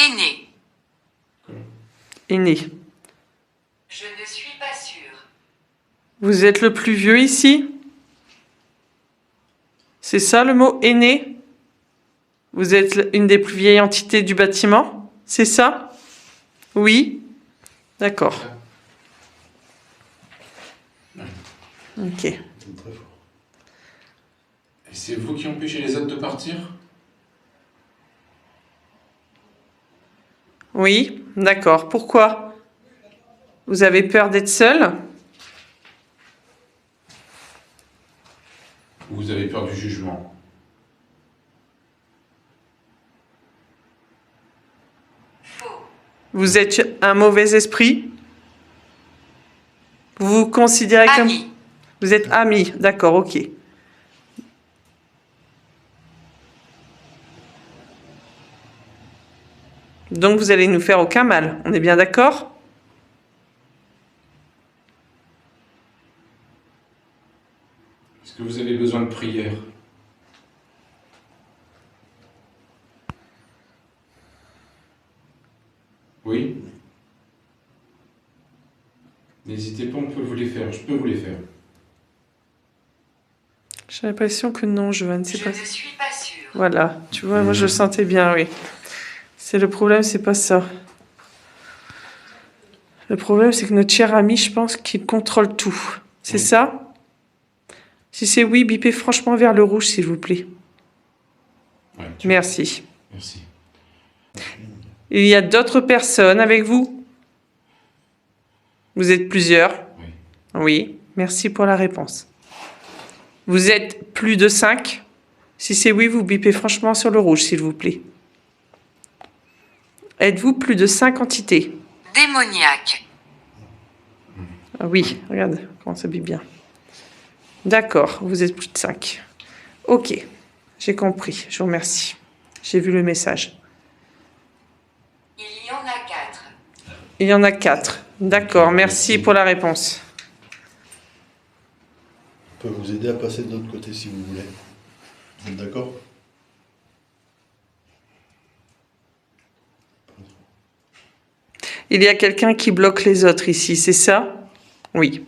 Aîné. Aîné. Je ne suis pas sûre. Vous êtes le plus vieux ici? C'est ça le mot aîné? Vous êtes une des plus vieilles entités du bâtiment? C'est ça? Oui? D'accord. Ok. Très fort. Et c'est vous qui empêchez les autres de partir? Oui, d'accord. Pourquoi? Vous avez peur d'être seul? Ou vous avez peur du jugement? Faux. Vous êtes un mauvais esprit? Vous vous considérez comme... Ami. Vous êtes ami, d'accord, ok. Donc vous allez nous faire aucun mal, on est bien d'accord? Est-ce que vous avez besoin de prière? Oui? N'hésitez pas, on peut vous les faire. Je peux vous les faire. J'ai l'impression que non, Joanne, c'est Je pas... ne suis pas sûre. Voilà, tu vois, moi je le sentais bien, oui. C'est le problème, c'est pas ça. Le problème, c'est que notre cher ami, je pense qu'il contrôle tout. C'est ça? Si c'est oui, bipez franchement vers le rouge, s'il vous plaît. Ouais, Merci. Merci. Il y a d'autres personnes avec vous? Vous êtes plusieurs? Oui. Oui, merci pour la réponse. Vous êtes plus de 5? Si c'est oui, vous bipez franchement sur le rouge, s'il vous plaît. Êtes-vous plus de 5 entités? Démoniaque. Ah oui, regarde comment ça bip bien. D'accord, vous êtes plus de 5. Ok, j'ai compris, je vous remercie. J'ai vu le message. Il y en a 4. Il y en a 4. D'accord, merci pour la réponse. On peut vous aider à passer de l'autre côté si vous voulez. Vous êtes d'accord? Il y a quelqu'un qui bloque les autres ici, c'est ça? Oui.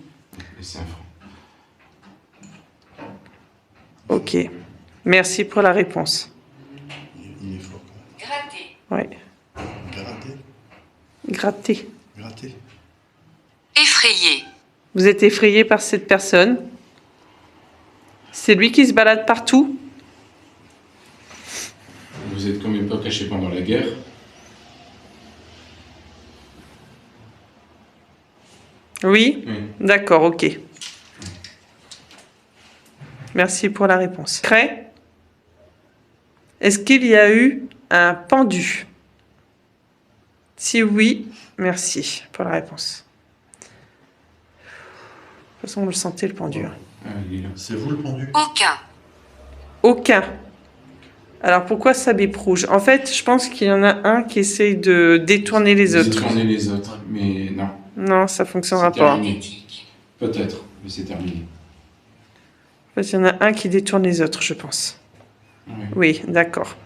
Et c'est un franc. Ok. Merci pour la réponse. Il est fort quand Gratter. Oui. même. Gratter. Gratter. Gratter. Effrayé. Vous êtes effrayé par cette personne? C'est lui qui se balade partout? Vous êtes combien de pas caché pendant la guerre? Oui? Oui. D'accord, ok. Merci pour la réponse. Cray? Est-ce qu'il y a eu un pendu? Si oui, merci pour la réponse. De toute façon, on le sentait le pendu. Hein. Ah, il est là. C'est vous le pendu? Aucun. Aucun. Alors pourquoi ça bip rouge? En fait, je pense qu'il y en a un qui essaye de détourner les autres. Détourner les autres, mais non. Non, ça fonctionnera C'est pas. terminé. Pathétique. Peut-être, mais c'est terminé. En fait, il y en a un qui détourne les autres, je pense. Oui. Oui, d'accord.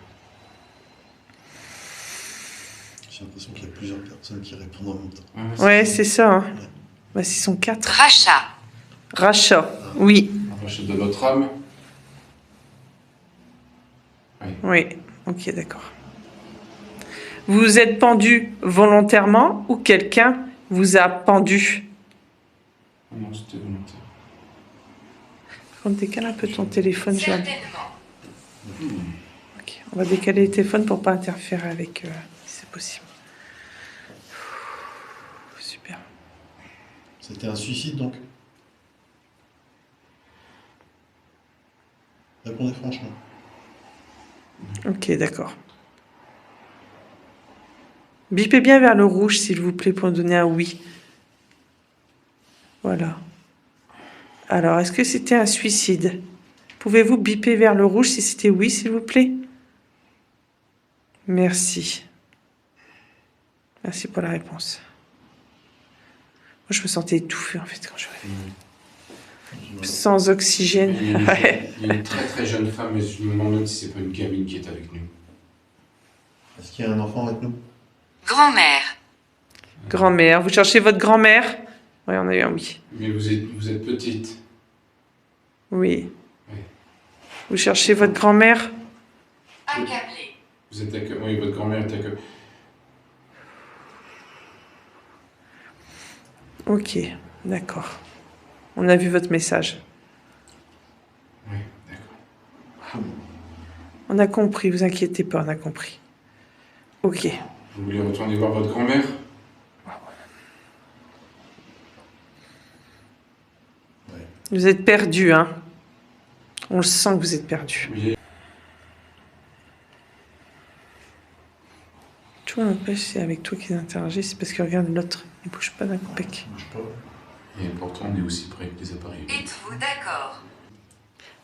J'ai l'impression qu'il y a plusieurs personnes qui répondent en même temps. Ouais, c'est ça. Hein. Bah, s'ils sont 4. Rachat. Rachat. Oui. Rachat de votre âme. Oui. Ok, d'accord. Vous vous êtes pendu volontairement ou quelqu'un vous a pendu? Oh non, c'était volontaire. Par contre, décale un peu ton téléphone, Joanne. Certainement. Ok, on va décaler le téléphone pour pas interférer avec, si c'est possible. Super. C'était un suicide donc? Répondez franchement. Ok, d'accord. Bipez bien vers le rouge, s'il vous plaît, pour donner un oui. Voilà. Alors, est-ce que c'était un suicide? Pouvez-vous biper vers le rouge si c'était oui, s'il vous plaît? Merci. Merci pour la réponse. Moi, je me sentais étouffée, en fait, quand je rêvais. Sans oxygène. Il y a une, Ouais. il y a une très très jeune femme, mais je me demande même si c'est pas une gamine qui est avec nous. Est-ce qu'il y a un enfant avec nous? Grand-mère. Grand-mère. Vous cherchez votre grand-mère? Oui, on a eu un oui. Mais vous êtes petite. Oui. Oui. Vous cherchez votre grand-mère? Accablé. Vous êtes oui, votre grand-mère est accueillie. Ok, d'accord. On a vu votre message. Oui, d'accord. On a compris, vous inquiétez pas, on a compris. Ok. Vous voulez retourner voir votre grand-mère? Vous êtes perdu, hein? On le sent que vous êtes perdu. Oui. Tu vois, n'empêche, c'est avec toi qu'ils interagissent, c'est parce que regarde l'autre, il bouge pas d'un coup bec. Bouge pas. Et pourtant, on est aussi près que les appareils. Êtes-vous d'accord?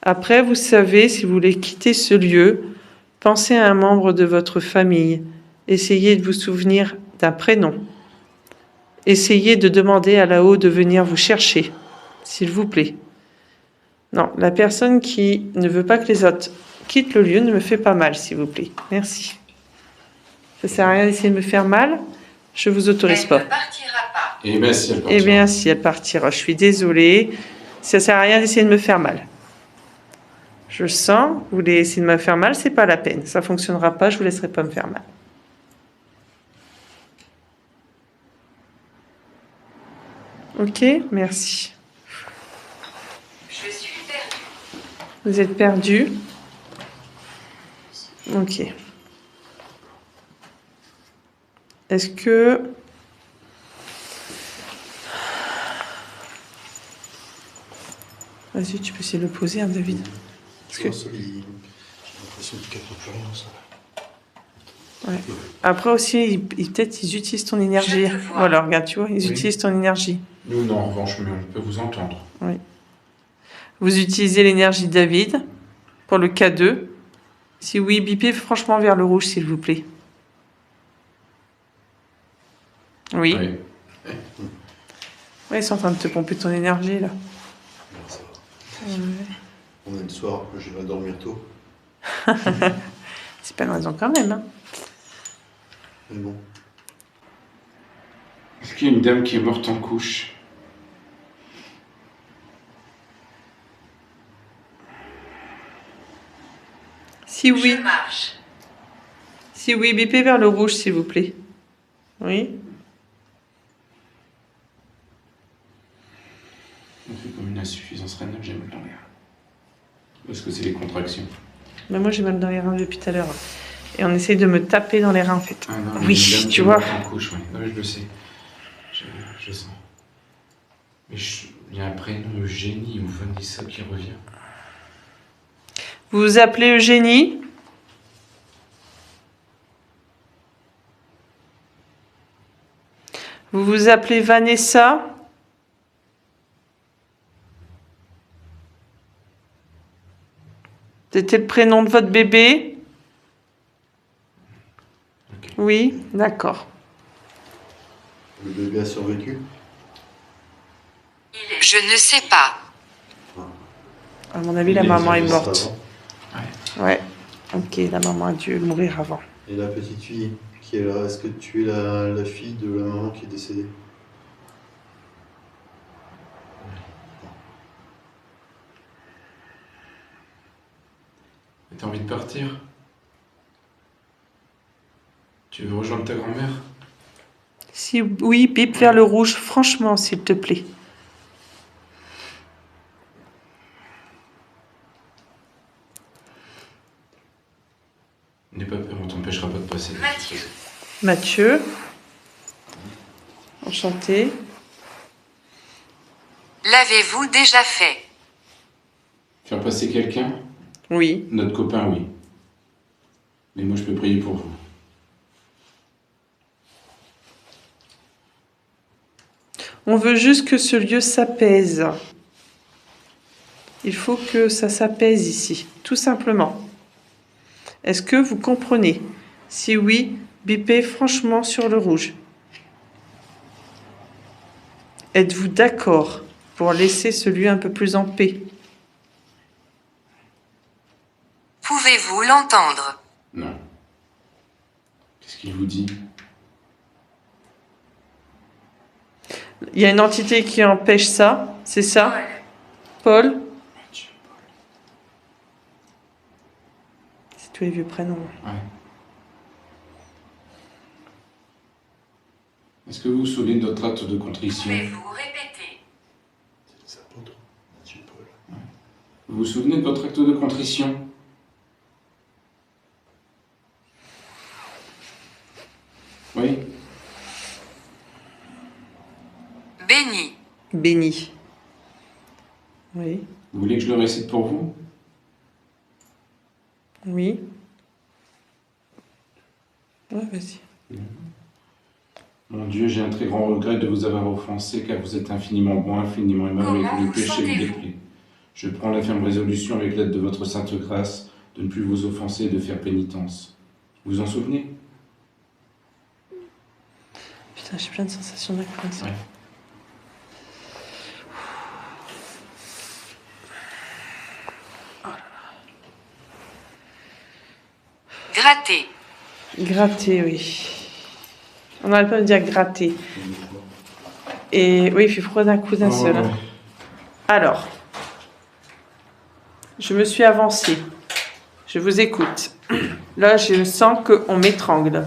Après, vous savez, si vous voulez quitter ce lieu, pensez à un membre de votre famille. Essayez de vous souvenir d'un prénom. Essayez de demander à là-haut de venir vous chercher, s'il vous plaît. Non, la personne qui ne veut pas que les autres quittent le lieu ne me fait pas mal, s'il vous plaît. Merci. Ça sert à rien d'essayer de me faire mal. Je vous autorise Elle pas. ne partira pas. Eh bien, si elle partira. Eh bien, si elle partira, je suis désolée. Ça sert à rien d'essayer de me faire mal. Je sens, vous voulez essayer de me faire mal, c'est pas la peine. Ça fonctionnera pas, je vous laisserai pas me faire mal. Ok, merci. Je suis perdu. Vous êtes perdu. Ok. Est-ce que... Vas-y, tu peux essayer de le poser, hein, David. Tu vois, ça, j'ai l'impression qu'il capte plus rien, ça. Ouais. Après aussi, peut-être ils utilisent ton énergie. Je te vois. Voilà, regarde, tu vois, ils Oui. utilisent ton énergie. Nous, non, en revanche, mais on peut vous entendre. Vous utilisez l'énergie de David pour le K2. Si oui, bipez franchement vers le rouge, s'il vous plaît. Oui. Oui. Ouais, ils sont en train de te pomper ton énergie, là. Non, ça va. On est le soir, j'irai dormir tôt. C'est pas une raison quand même, hein. Mais bon. Est-ce qu'il y a une dame qui est morte en couche? Si oui, Je marche. si oui, bipez vers le rouge, s'il vous plaît. Oui. On fait comme une insuffisance rénale, j'ai mal dans l'air. Est-ce que c'est les contractions? Mais moi, j'ai mal dans les reins depuis tout à l'heure. Et on essaye de me taper dans les reins, en fait. Ah non, Oui, il y a une dame tu qui est vois. morte en couche, oui. Non, mais je le sais. Je sens. Mais il y a un prénom Eugénie ou Vanessa qui revient. Vous vous appelez Eugénie? Vous vous appelez Vanessa? C'était le prénom de votre bébé? Ok. Oui, d'accord. Le bébé a survécu. Je ne sais pas. À mon avis, la Il est maman est Ça morte. va. Ouais. Ok, la maman a dû mourir avant. Et la petite fille qui est là, est-ce que tu es la fille de la maman qui est décédée? T'as envie de partir? Tu veux rejoindre ta grand-mère? Si oui, bip vers le rouge, franchement, s'il te plaît. N'aie pas peur, on t'empêchera pas de passer. Mathieu. Mathieu. Enchanté. L'avez-vous déjà fait? Faire passer quelqu'un? Oui. Notre copain, oui. Mais moi, je peux prier pour vous. On veut juste que ce lieu s'apaise. Il faut que ça s'apaise ici, tout simplement. Est-ce que vous comprenez? Si oui, bipez franchement sur le rouge. Êtes-vous d'accord pour laisser ce lieu un peu plus en paix? Pouvez-vous l'entendre? Non. Qu'est-ce qu'il vous dit? Il y a une entité qui empêche ça, c'est ça? Paul? C'est tous les vieux prénoms. Ouais. Est-ce que vous vous souvenez de notre acte de contrition? Pouvez-vous répéter? C'est les apôtres, Mathieu Paul. Vous vous souvenez de votre acte de contrition? Oui. Béni. Béni. Oui. Vous voulez que je le récite pour vous? Oui. Ouais, vas-y. Mon Dieu, j'ai un très grand regret de vous avoir offensé, car vous êtes infiniment bon, infiniment aimable avec Comment le vous péché et le sentez-vous? décret. Je prends la ferme résolution, avec l'aide de votre sainte grâce, de ne plus vous offenser et de faire pénitence. Vous vous en souvenez? Putain, j'ai plein de sensations d'appréhension. Ouais. Gratter. Gratter, oui. On n'arrête pas de dire gratter. Et oui, il fait froid d'un coup d'un Oh, seul. ouais. Alors, je me suis avancée. Je vous écoute. Là, je sens qu'on m'étrangle.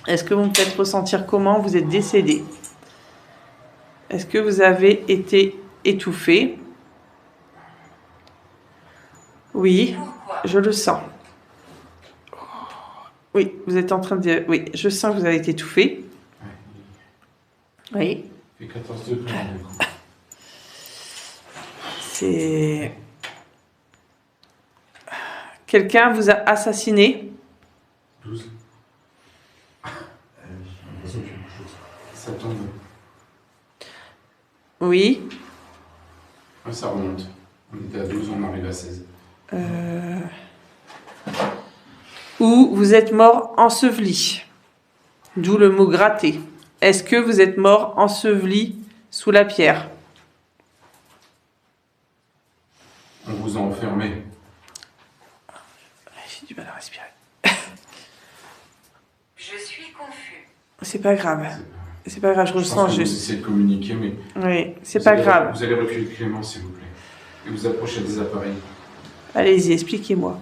Est-ce que vous me faites ressentir comment vous êtes décédé? Est-ce que vous avez été étouffé? Oui, Pourquoi? je le sens. Oui, vous êtes en train de dire... Oui, je sens que vous avez été étouffé. Oui, Il fait 14 degrés, du coup. c'est... Quelqu'un vous a assassiné? 12. J'ai l'impression qu'il y a quelque chose. Ça tombe. Oui. Ouais, ça remonte. On était à 12, on arrive à 16. Ou vous êtes mort enseveli. D'où le mot gratter. Est-ce que vous êtes mort enseveli sous la pierre? On vous a enfermé. J'ai du mal à respirer. Je suis confus. C'est pas grave. C'est pas grave, je Je pense ressens que vous juste. essayez de communiquer, mais... Oui, c'est vous pas allez- grave. Vous allez reculer Clément, s'il vous plaît. Et vous approchez des appareils. Allez-y, expliquez-moi.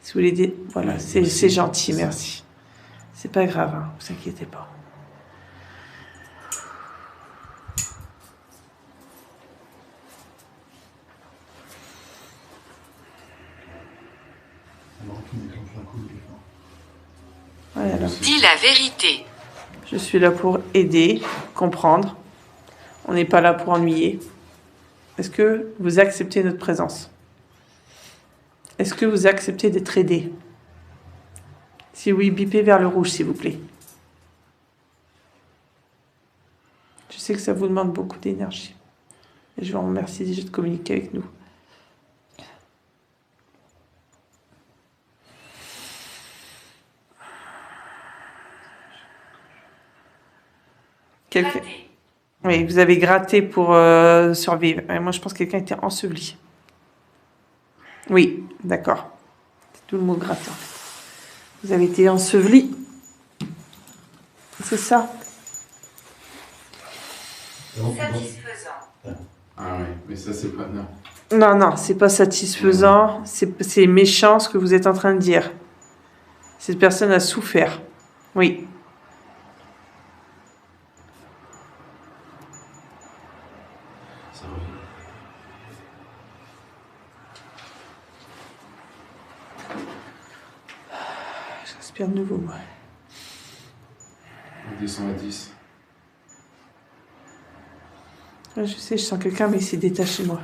Si vous voulez dire... Voilà, Oui, c'est merci. gentil, merci. C'est pas grave, hein, vous inquiétez pas. Alors qui déclenche un coup de téléphone. Ouais, alors. Dis la vérité. Je suis là pour aider, comprendre. On n'est pas là pour ennuyer. Est-ce que vous acceptez notre présence? Est-ce que vous acceptez d'être aidé? Si oui, bipez vers le rouge, s'il vous plaît. Je sais que ça vous demande beaucoup d'énergie. Et je vous remercie déjà de communiquer avec nous. Quelqu'un... Gratter. Oui, vous avez gratté pour survivre. Et moi, je pense que quelqu'un était enseveli. Oui, d'accord. C'est tout le mot gratter. Vous avez été enseveli. C'est ça. Satisfaisant. Ah ouais, mais ça, c'est pas... Non. Non, non, c'est pas satisfaisant. C'est méchant ce que vous êtes en train de dire. Cette personne a souffert. Oui. Ça revient. Je respire de nouveau, moi. On descend à 10. Je sais, je sens quelqu'un, mais il s'est détaché, moi.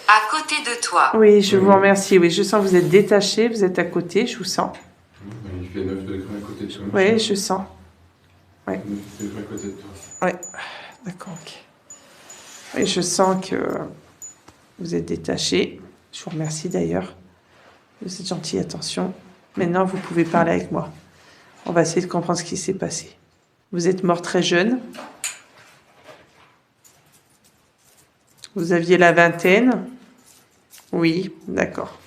À côté de toi. Oui, je vous remercie. Oui, je sens que vous êtes détaché, vous êtes à côté, je vous sens. Il fait 9 degrés à côté de toi. Oui, je sens. 9 degrés à côté de toi. Oui, d'accord, ok. Oui, je sens que vous êtes détaché. Je vous remercie d'ailleurs de cette gentille attention. Maintenant, vous pouvez parler avec moi. On va essayer de comprendre ce qui s'est passé. Vous êtes mort très jeune. Vous aviez la vingtaine. Oui, d'accord.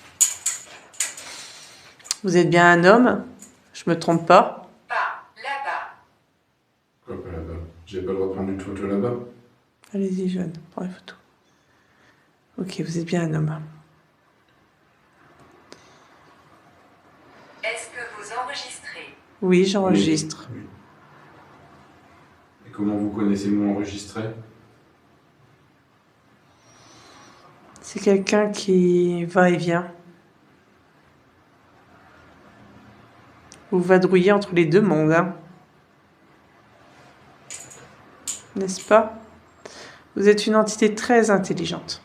Vous êtes bien un homme? Je me trompe pas? Pas là-bas. Quoi, pas là-bas? J'avais pas le droit de prendre une photo là-bas. Allez-y, jeune, prends les photos. Ok, vous êtes bien un homme. Est-ce que vous enregistrez? Oui, j'enregistre. Oui. Et comment vous connaissez le mot enregistré? C'est quelqu'un qui va et vient. Vous vadrouillez entre les deux mondes, hein. N'est-ce pas? Vous êtes une entité très intelligente.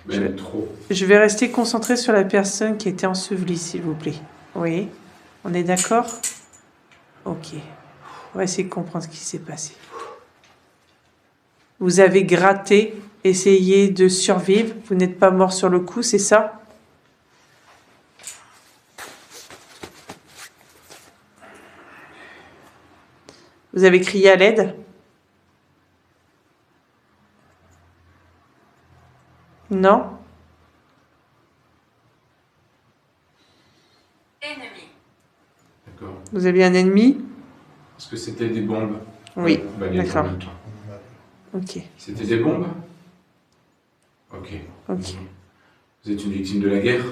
Ben, trop. Je vais rester concentrée sur la personne qui était ensevelie, s'il vous plaît. Oui? On est d'accord? Ok. On va essayer de comprendre ce qui s'est passé. Vous avez gratté, essayé de survivre. Vous n'êtes pas mort sur le coup, c'est ça? Vous avez crié à l'aide? Non? Ennemi. D'accord. Vous aviez un ennemi? Est-ce que c'était des bombes? Oui, On va les dire en d'accord. même temps. Ok. C'était des bombes? Ok. Ok. Vous êtes une victime de la guerre?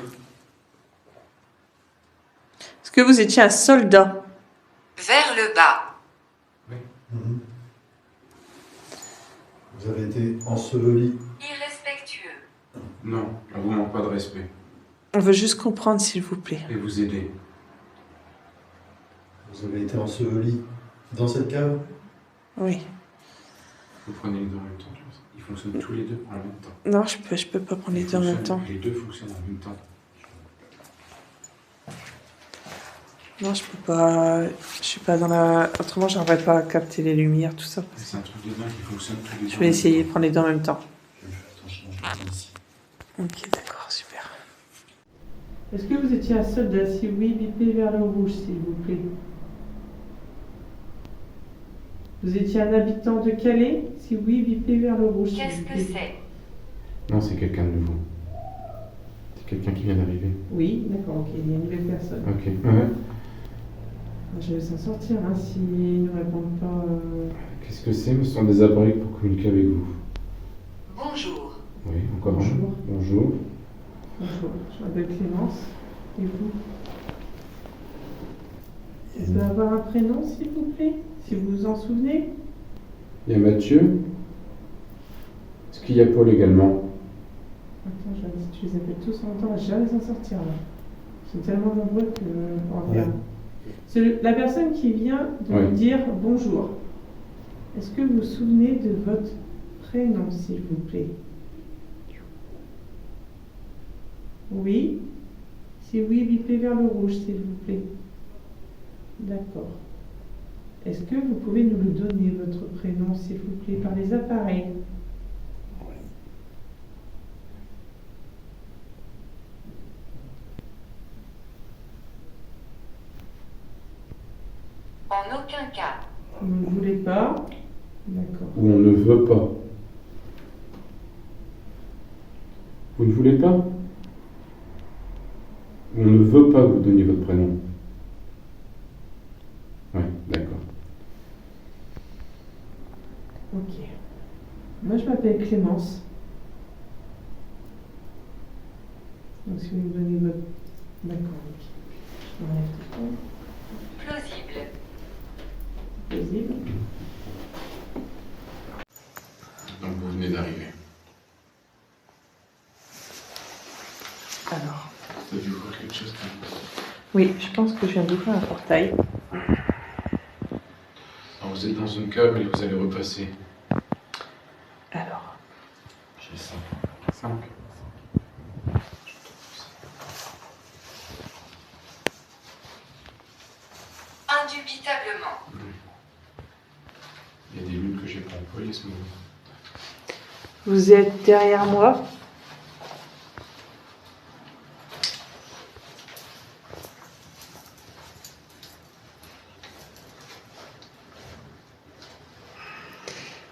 Est-ce que vous étiez un soldat? Vers le bas. Mhm. Vous avez été enseveli. Irrespectueux. Non, on vous manque pas de respect. On veut juste comprendre, s'il vous plaît. Et vous aider. Vous avez été enseveli dans cette cave. Oui. Vous prenez les deux en même temps. Ils fonctionnent tous les deux en même temps. Non, je peux pas prendre les deux en même temps. Les deux fonctionnent en même temps. Non, je peux pas. Je suis pas dans la. Autrement, j'arriverais pas à capter les lumières, tout ça. C'est un truc de dingue qui fonctionne tous les deux. Je vais essayer de prendre les deux en même temps. Attends, je change ici. Ok, d'accord, super. Est-ce que vous étiez un soldat? Si oui, bipez vers le rouge, s'il vous plaît. Vous étiez un habitant de Calais? Si oui, bipez vers le rouge. Qu'est-ce que c'est? Non, c'est quelqu'un de nouveau. C'est quelqu'un qui vient d'arriver. Oui, d'accord, ok, il y a une nouvelle personne. Ok. Ouais. Je vais s'en sortir, hein, s'ils ne répondent pas. Qu'est-ce que c'est? Ce sont des appareils pour communiquer avec vous. Bonjour. Oui, encore un. Bonjour. Bonjour. Bonjour, je m'appelle Clémence. Et vous? Je peux avoir un prénom, s'il vous plaît? Si vous vous en souvenez? Il y a Mathieu. Est-ce qu'il y a Paul également? Attends, tu les appelles tous en même temps, on va jamais s'en sortir là. Ils sont tellement nombreux que. Oh, Ouais. merde. C'est la personne qui vient de Ouais. vous dire bonjour. Est-ce que vous vous souvenez de votre prénom, s'il vous plaît? Oui? Si oui, bipez vers le rouge, s'il vous plaît. D'accord. Est-ce que vous pouvez nous le donner, votre prénom, s'il vous plaît, par les appareils? En aucun cas. Vous ne voulez pas? D'accord. Ou on ne veut pas. Vous ne voulez pas? Ou on ne veut pas vous donner votre prénom? Ouais, d'accord. Ok. Moi, je m'appelle Clémence. Donc, si vous me donnez votre... D'accord, ok. Je m'enlève tout Plausible. ça. Plausible. Donc vous venez d'arriver. Alors... Vous avez dû voir quelque chose quand même. Oui, je pense que je viens d'ouvrir un portail. Alors vous êtes dans une cave et vous allez repasser. Alors... J'ai 5. 5. Indubitablement. Il y a des lunes que j'ai pas employées ce moment. Vous êtes derrière moi.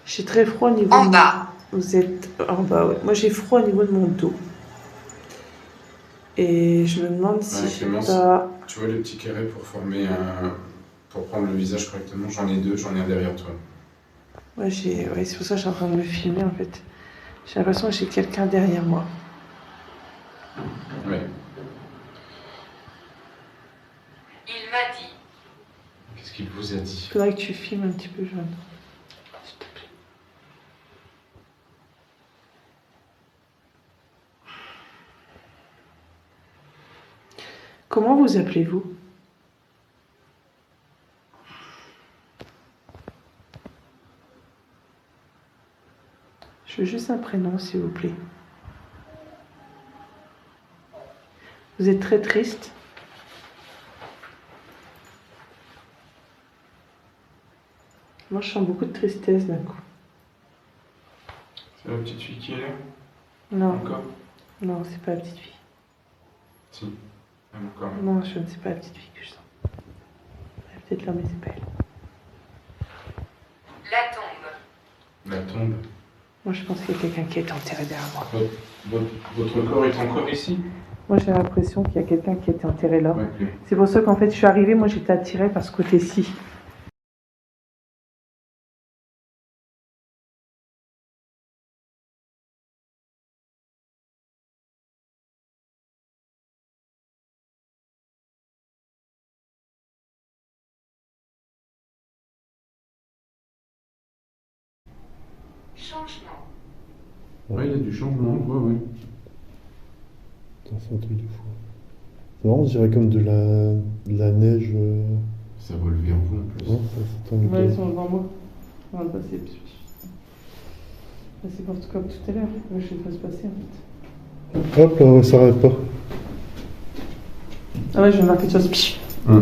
J'ai très froid au niveau En de bas. Vous êtes en bas, ouais. Moi, j'ai froid au niveau de mon dos. Et je me demande si Ouais, je Clémence. sais pas... Tu vois les petits carrés pour former un. Pour prendre le visage correctement, j'en ai 2, j'en ai un derrière toi. Ouais, c'est pour ça que je suis en train de me filmer en fait. J'ai l'impression que j'ai quelqu'un derrière moi. Ouais. Il m'a dit. Qu'est-ce qu'il vous a dit? Il faudrait que tu filmes un petit peu, Joanne. S'il te plaît. Comment vous appelez-vous? Je veux juste un prénom, s'il vous plaît. Vous êtes très triste? Moi, je sens beaucoup de tristesse d'un coup. C'est la petite fille qui est là? Non, Encore? non, c'est pas la petite fille. Si. Encore. Non, je ne sais pas la petite fille que je sens. Elle est peut-être là, mais c'est pas elle. La tombe. La tombe. Moi, je pense qu'il y a quelqu'un qui est enterré derrière moi. Votre corps est encore ici? Moi, j'ai l'impression qu'il y a quelqu'un qui a été enterré là. Ouais, ok. C'est pour ça qu'en fait, je suis arrivée, moi, j'étais attirée par ce côté-ci. Changement. Ouais, il y a du changement, ouais. Putain, c'est un truc de fou. C'est marrant, on dirait comme de la neige. Ça vole vers vous en plus. Ouais, c'est un Ouais, ils sont devant moi. On va passer. C'est pour comme tout à l'heure. Je sais pas se passer en fait. Hop là, ouais, ça arrête pas. Ah ouais, je vais marquer quelque chose. Ouais.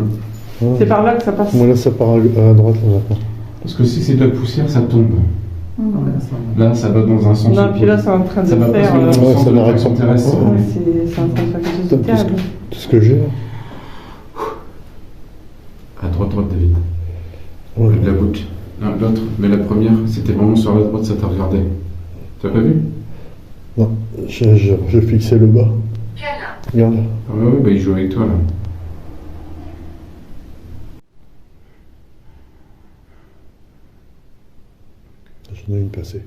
C'est par là que ça passe. Moi là, ça part à droite là maintenant. Parce que si c'est de la poussière, ça tombe. Là, ça va dans un sens. Non, puis là, c'est en train de ça va faire. pas dans le Ouais, sens ça de n'arrête l'action pas. terrestre. Ouais, c'est en train de faire quelque chose de Putain, terrible. tout ce que j'ai là. À droite, David. Ouais. De la boucle. Non, l'autre. Mais la première, c'était vraiment sur la droite, ça t'a regardé. T'as pas vu? Non, je fixais le bas. Câlin. Regarde là. Ah ouais, bah il joue avec toi là. J'en ai une passée.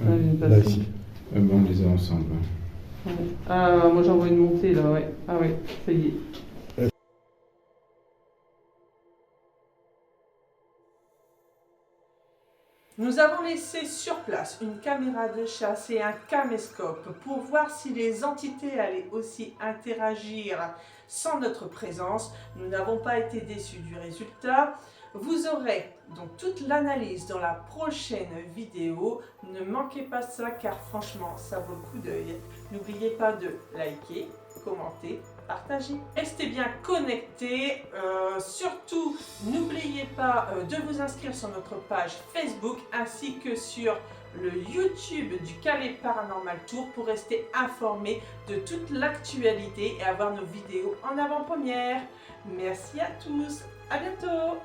Ouais, j'ai Là, passé. ici. Ah bon, on les a ensemble. Ouais. Ah, moi j'en vois une montée là, ouais. Ah ouais, ça y est. Nous avons laissé sur place une caméra de chasse et un caméscope pour voir si les entités allaient aussi interagir sans notre présence. Nous n'avons pas été déçus du résultat. Vous aurez donc toute l'analyse dans la prochaine vidéo. Ne manquez pas ça car franchement ça vaut le coup d'œil. N'oubliez pas de liker, commenter, partager. Restez bien connectés. Surtout, n'oubliez pas de vous inscrire sur notre page Facebook ainsi que sur le YouTube du Calais Paranormal Tour pour rester informé de toute l'actualité et avoir nos vidéos en avant-première. Merci à tous, à bientôt!